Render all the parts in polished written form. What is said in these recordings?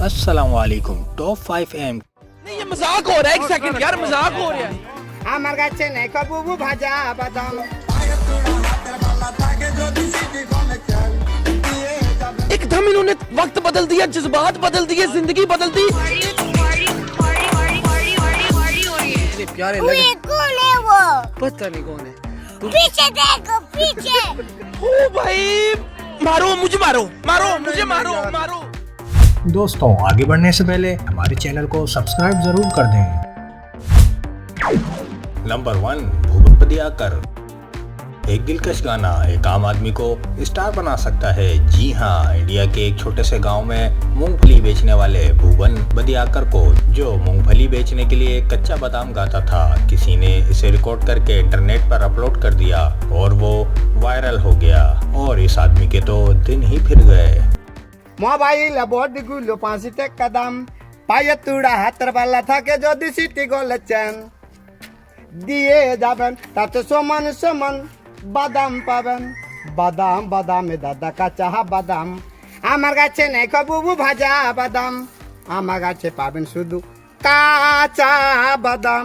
अस्सलाम वालेकुम। टॉप 5 एम। नहीं ये मजाक हो रहा है, एक सेकंड यार, मजाक हो रहा है। আমার কাছে নেই কবুবু ভাজা বাদাম। एकदम इन्होंने वक्त बदल दिया, जज्बात बदल दिए, जिंदगी बदल दी। इतने प्यारे लगे। कौन है वो? पता नहीं कौन है। पीछे देखो पीछे। ओ भाई, मारो मुझे, मारो मारो मुझे, मारो मारो। दोस्तों, आगे बढ़ने से पहले हमारे चैनल को सब्सक्राइब जरूर कर दें। नंबर 1, भूपत बदियाकर। एक दिलकश गाना एक आम आदमी को स्टार बना सकता है। जी हाँ, इंडिया के एक छोटे से गांव में मूंगफली बेचने वाले भुवन बदियाकर को, जो मूंगफली बेचने के लिए कच्चा बादाम गाता था, किसी ने इसे रिकॉर्ड करके इंटरनेट पर अपलोड कर दिया और वो वायरल हो गया और इस आदमी के तो दिन ही फिर गए। মোবাইল বডগুলো 5 টাকা দাম, পায়ে তুড়া হাতের পাল্লা থাকে যদি সিটি গলেছেন দিয়ে যাবেন তাতে সমান সমান বাদাম পাবেন। বাদাম বাদামে দাদা কাঁচা বাদাম, আমার কাছে নেই কবুবু ভাজা বাদাম, আমার কাছে পাবেন শুধু কাঁচা বাদাম।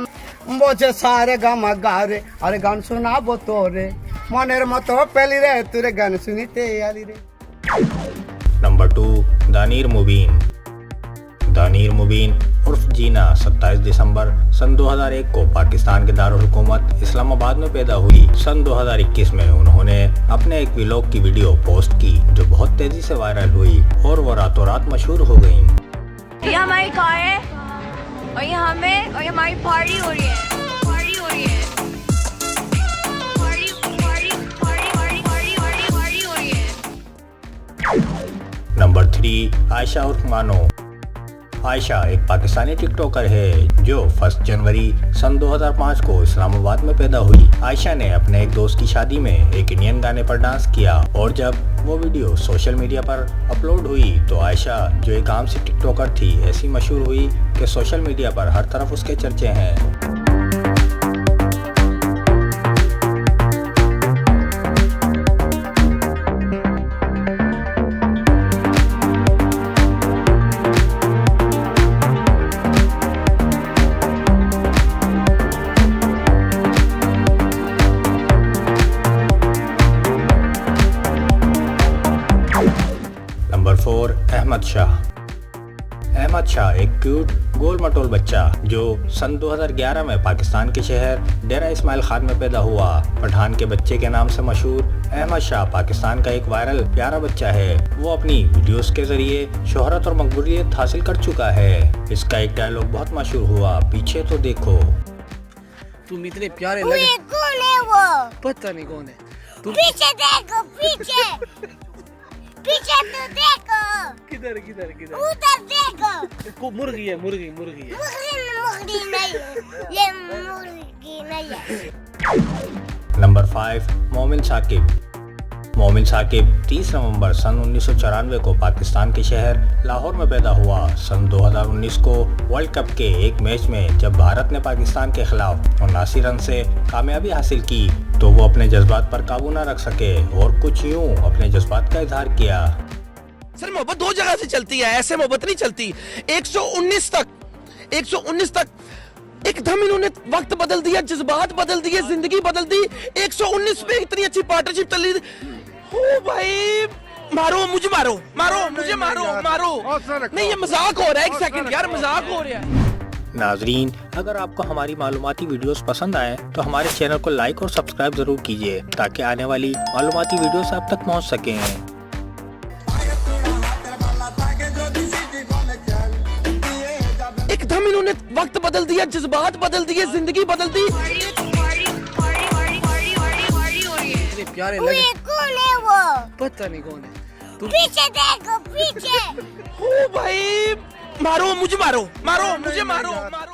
বোঝে সারে গামা গারে আর গান শোনাবো তোরে, মনের মতো পেলি রে তুরে গান শুনিতে আলি রে। नंबर 2, दानिर मुबीन। दानिर मुबीन उर्फ जीना 27 दिसंबर सन 2001 को पाकिस्तान के दारुल हुकूमत इस्लामाबाद में पैदा हुई। सन 2021 में उन्होंने अपने एक व्लॉग की वीडियो पोस्ट की जो बहुत तेजी से वायरल हुई और वो रातों रात मशहूर हो गई। ये हमारी कार है और ये हमें और ये हमारी पार्टी हो रही है, पार्टी हो रही है, party party party party party party party हो रही है। नंबर 3, आयशा उर्फ मानो। आयशा एक पाकिस्तानी टिकटॉकर है जो 1 जनवरी सन 2005 को इस्लामाबाद में पैदा हुई। आयशा ने अपने एक दोस्त की शादी में एक इंडियन गाने पर डांस किया और जब वो वीडियो सोशल मीडिया पर अपलोड हुई तो आयशा, जो एक आम सी टिकटॉकर थी, ऐसी मशहूर हुई कि सोशल मीडिया पर हर तरफ उसके चर्चे हैं। नंबर 4, अहमद शाह। अहमद शाह एक क्यूट गोल मटोल बच्चा जो सन 2011 में पाकिस्तान के शहर डेरा इस्माइल खान में पैदा हुआ। पठान के बच्चे के नाम से मशहूर अहमद शाह पाकिस्तान का एक वायरल प्यारा बच्चा है। वो अपनी वीडियोस के जरिए शोहरत और मकबूलियत हासिल कर चुका है। इसका एक डायलॉग बहुत मशहूर हुआ, पीछे तो देखो। तुम इतने प्यारे लगे। कौन है वो? पता नहीं कौन है। पीछे देखो पीछे, पीछे तो देखो, किधर किधर किधर? उधर देखो। मुर्गी है, मुर्गी मुर्गी है। मुर्गी नहीं है, ये मुर्गी नहीं है। नंबर 5, मोमिन साकिब। मोमिन साकिब 30 नवंबर सन 1994 को पाकिस्तान के शहर लाहौर में पैदा हुआ। सन 2019 को वर्ल्ड कप के एक मैच में जब भारत ने पाकिस्तान के खिलाफ 79 रन से कामयाबी हासिल की तो वो अपने जज्बात पर काबू न रख सके और कुछ यूं अपने जज्बात का इजहार किया। सर मोहब्बत 2 जगह से चलती है, ऐसे मोहब्बत नहीं चलती। 119 तक एकदम इन्होंने वक्त बदल दिया, जज्बात बदल दिए, जिंदगी बदल दी। 119 पे इतनी अच्छी पार्टनरशिप चल रही। ओ भाई, मारो मुझे, मारो मारो मुझे, मारो मारो। नहीं ये मजाक हो रहा है, एक सेकंड यार, मजाक हो रहा है। नाजरीन, अगर आपको हमारी मालूमाती वीडियोस पसंद आए तो हमारे चैनल को लाइक और सब्सक्राइब जरूर कीजिए ताकि आने वाली मालूमाती वीडियोस आप तक पहुंच सकें। एकदम इन्होंने वक्त बदल दिया, जज्बात बदल दिए, जिंदगी बदल दी। इतने प्यारे लगे। कौन है वो? पता नहीं कौन है। पीछे देखो पीछे। ओ भाई, मारो मुझे, मारो मारो मुझे, मारो मारो।